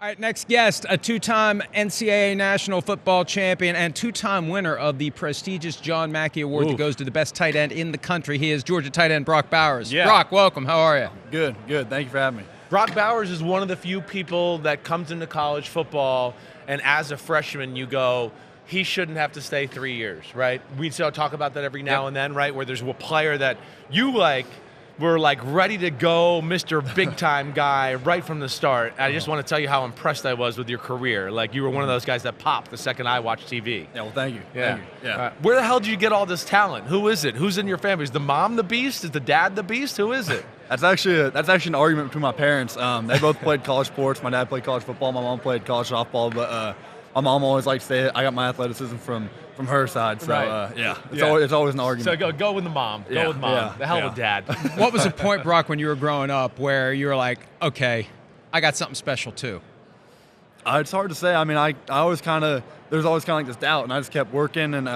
All right, next guest, a two-time NCAA national football champion and two-time winner of the prestigious John Mackey Award that goes to the best tight end in the country. He is Georgia tight end Brock Bowers. Yeah. Brock, welcome. How are you? Good. Thank you for having me. Brock Bowers is one of the few people that comes into college football, and as a freshman, you go, he shouldn't have to stay 3 years, right? We still talk about that every now and then, right? Where there's a player that you were ready to go, Mr. Big Time guy right from the start. I just want to tell you how impressed I was with your career. Like, you were one of those guys that popped the second I watched TV. Yeah, well, thank you. Yeah. Thank you. Yeah. Where the hell did you get all this talent? Who is it? Who's in your family? Is the mom the beast? Is the dad the beast? Who is it? That's actually an argument between my parents. They both played college sports. My dad played college football. My mom played college softball. But my mom always likes to say I got my athleticism from her side. So Right. it's always an argument. So go with the mom. Yeah. Go with mom. Yeah. The hell Yeah. with dad. What was the point, Brock, when you were growing up where you were like, okay, I got something special too? It's hard to say. I mean, I always there's always kind of like this doubt, and I just kept working, and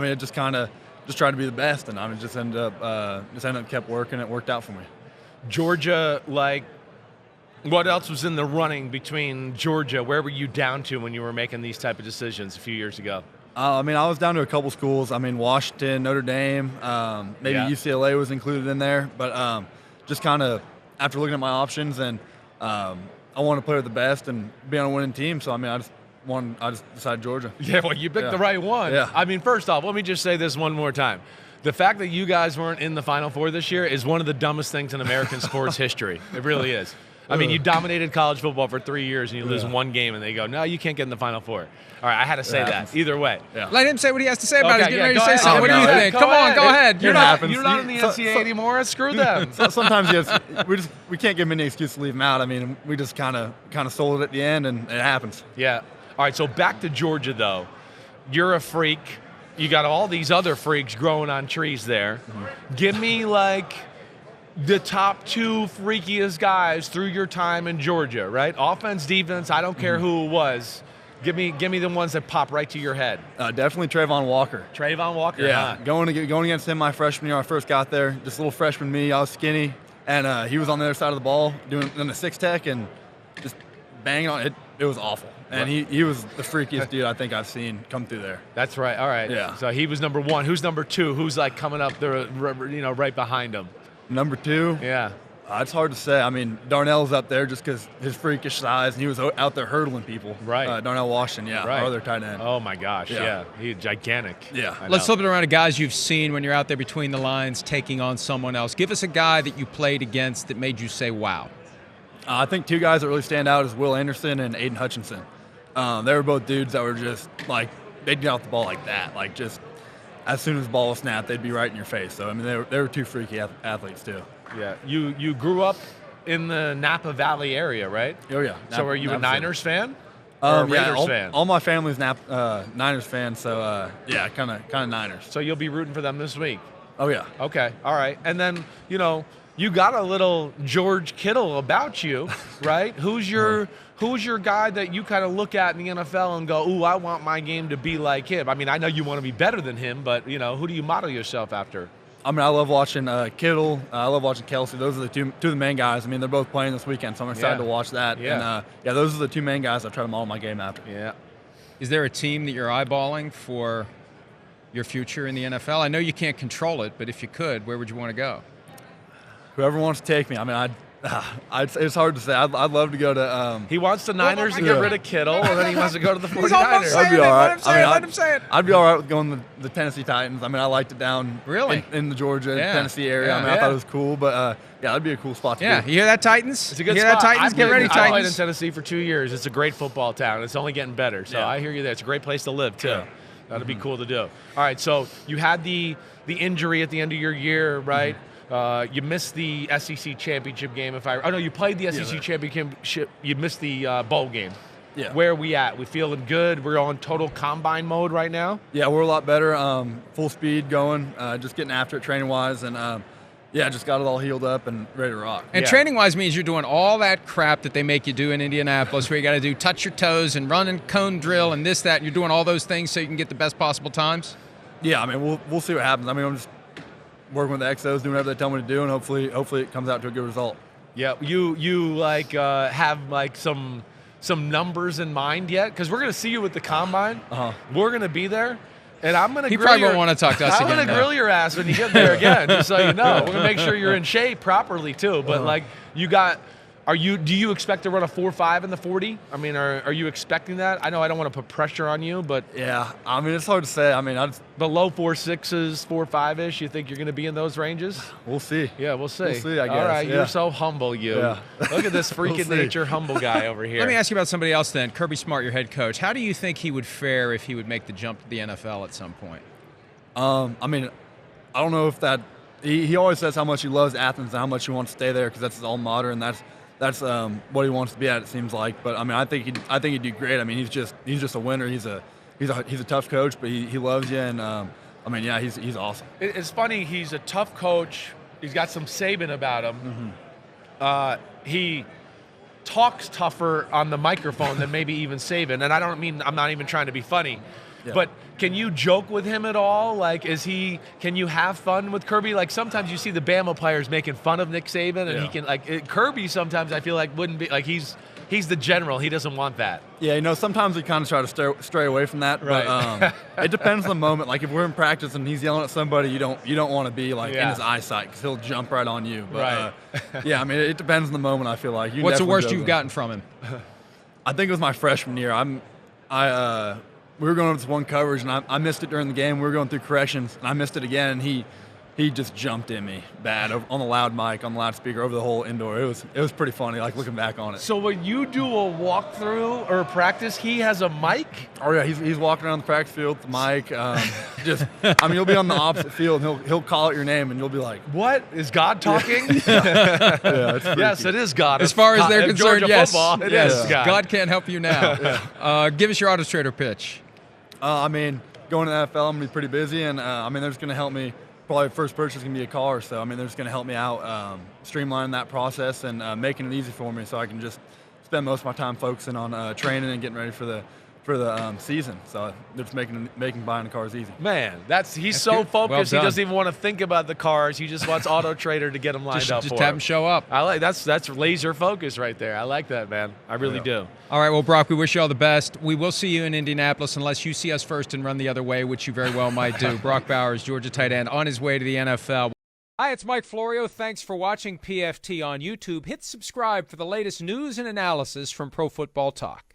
it just tried to be the best, and I mean, just ended up kept working. It worked out for me. Georgia, what else was in the running between Georgia? Where were you down to when you were making these type of decisions a few years ago? I was down to a couple schools. I mean, Washington, Notre Dame, maybe UCLA was included in there. But just kind of after looking at my options, and I wanted to play with the best and be on a winning team. So, I mean, I just decided Georgia. Yeah, well, you picked the right one. Yeah. I mean, first off, let me just say this one more time. The fact that you guys weren't in the Final Four this year is one of the dumbest things in American sports history. It really is. I mean, you dominated college football for 3 years, and you lose one game, and they go, no, you can't get in the Final Four. All right, I had to say that. Either way. Yeah. Let him say what he has to say about it. He's getting ready to go say ahead. something. What do you think? Come on, go ahead. You're not in the So- NCAA anymore. Screw them. Sometimes we can't give them any excuse to leave them out. I mean, we just kind of sold it at the end, and it happens. Yeah. All right, so back to Georgia, though. You're a freak. You got all these other freaks growing on trees there. Mm-hmm. Give me, the top two freakiest guys through your time in Georgia, right? Offense, defense, I don't care who it was. Give me the ones that pop right to your head. Definitely Trayvon Walker. Trayvon Walker, Yeah, huh? going against him my freshman year, I first got there. Just a little freshman me, I was skinny, and he was on the other side of the ball doing the six tech and just banging on it. It was awful, and he was the freakiest dude I think I've seen come through there. That's right. All right. Yeah. So he was number one. Who's number two? Who's coming up there, right behind him? Number two, Yeah. it's hard to say. I mean, Darnell's up there just because his freakish size, and he was out there hurdling people. Right. Darnell Washington, Right. our other tight end. Oh my gosh. Yeah. Yeah. He's gigantic. Yeah. I Let's know. flip it around to guys you've seen when you're out there between the lines taking on someone else. Give us a guy that you played against that made you say, wow. I think two guys that really stand out is Will Anderson and Aiden Hutchinson. They were both dudes that were just they'd get off the ball like that. Just as soon as the ball was snapped, they'd be right in your face. So, I mean, they were two freaky athletes, too. Yeah. You grew up in the Napa Valley area, right? Oh, yeah. So are you a Niners fan? Or a Raiders fan? All my family's Niners fans, so, yeah, kind of Niners. So you'll be rooting for them this week. Oh, yeah. Okay. All right. And then, you got a little George Kittle about you, right? Who's your guy that you kind of look at in the NFL and go, ooh, I want my game to be like him? I mean, I know you want to be better than him, but, who do you model yourself after? I mean, I love watching Kittle. I love watching Kelsey. Those are the two of the main guys. I mean, they're both playing this weekend, so I'm excited to watch that. Yeah. And, those are the two main guys I try to model my game after. Yeah. Is there a team that you're eyeballing for your future in the NFL? I know you can't control it, but if you could, where would you want to go? Whoever wants to take me. I mean, it's hard to say. I'd love to go to. He wants the Niners to get rid of Kittle, and then he wants to go to the 49ers. He's almost saying I'd be it. all right. Let him say it. I'd be all right with going to the Tennessee Titans. I mean, I liked it down in the Georgia, Tennessee area. I mean, I thought it was cool, but that'd be a cool spot to Yeah, be. you hear that, Titans? It's a good you hear spot. that, Titans? Get ready, I played in Titans. Tennessee for 2 years. It's a great football town. It's only getting better. So I hear you there. It's a great place to live, too. Yeah. That'd be cool to do. All right, so you had the injury at the end of your year, right? You missed the SEC championship game. You played the SEC championship. You missed the bowl game. Yeah. Where are we at? We feeling good? We're on total combine mode right now? Yeah, we're a lot better. Full speed going, just getting after it training-wise, and just got it all healed up and ready to rock. And training-wise means you're doing all that crap that they make you do in Indianapolis where you got to do touch your toes and run and cone drill and this, that. And you're doing all those things so you can get the best possible times? Yeah, I mean, we'll see what happens. I mean, I'm just working with the XOs, doing whatever they tell me to do, and hopefully it comes out to a good result. Yeah, you have some some numbers in mind yet? Because we're going to see you at the combine. We're going to be there. And I'm going to grill probably won't want to talk to us again. I'm going to grill your ass when you get there again, just so you know. We're going to make sure you're in shape properly, too. But, like, do you expect to run a 4.5 in the 40? I mean, are you expecting that? I know I don't want to put pressure on you, but. Yeah, I mean, it's hard to say. I mean, the low 4.6s, 4.5-ish, you think you're going to be in those ranges? We'll see. Yeah, we'll see. We'll see, I guess. All right, you're so humble, you. Yeah. Look at this freak of nature humble guy over here. Let me ask you about somebody else then. Kirby Smart, your head coach. How do you think he would fare if he would make the jump to the NFL at some point? I mean, I don't know if that he always says how much he loves Athens and how much he wants to stay there because that's his alma mater and that's what he wants to be at. It seems like, but I mean, I think he'd do great. I mean, he's just a winner. He's a tough coach, but he loves you, and I mean, yeah, he's awesome. It's funny. He's a tough coach. He's got some Saban about him. He talks tougher on the microphone than maybe even Saban, and I'm not even trying to be funny. Yeah. But can you joke with him at all? Like, can you have fun with Kirby? Like, sometimes you see the Bama players making fun of Nick Saban, and he can, like, Kirby sometimes I feel like wouldn't be, like, he's the general. He doesn't want that. Yeah, sometimes we kind of try to stray away from that. Right. But it depends on the moment. Like, if we're in practice and he's yelling at somebody, you don't want to be, like, in his eyeyesight because he'll jump right on you. But, yeah, I mean, it depends on the moment, I feel like. What's the worst you've gotten from him? I think it was my freshman year. We were going with this one coverage, and I missed it during the game. We were going through corrections, and I missed it again, and he just jumped in me bad on the loud mic, on the loudspeaker, over the whole indoor. It was pretty funny, like, looking back on it. So when you do a walkthrough or a practice, he has a mic? Oh, yeah, he's walking around the practice field with the mic. I mean, you'll be on the opposite field, and he'll call out your name, and you'll be like, "What? Is God talking?" Yeah, it's yes, it is God. As far as they're concerned, yes. Football, it is God. God can't help you now. Give us your Auto Trader pitch. I mean, going to the NFL, I'm going to be pretty busy, and I mean, they're just going to help me. Probably first purchase is going to be a car, so I mean, they're just going to help me out, streamlining that process and making it easy for me so I can just spend most of my time focusing on training and getting ready for the season. So they're just making buying the cars easy. Man, he's so good. focused. Well he doesn't even want to think about the cars. He just wants Auto Trader to get him lined up. Just for have him. him show up. I like that's laser focus right there. I like that, man. I really do. All right, well, Brock, we wish you all the best. We will see you in Indianapolis unless you see us first and run the other way, which you very well might do. Brock Bowers, Georgia tight end, on his way to the NFL. Hi, it's Mike Florio. Thanks for watching PFT on YouTube. Hit subscribe for the latest news and analysis from Pro Football Talk.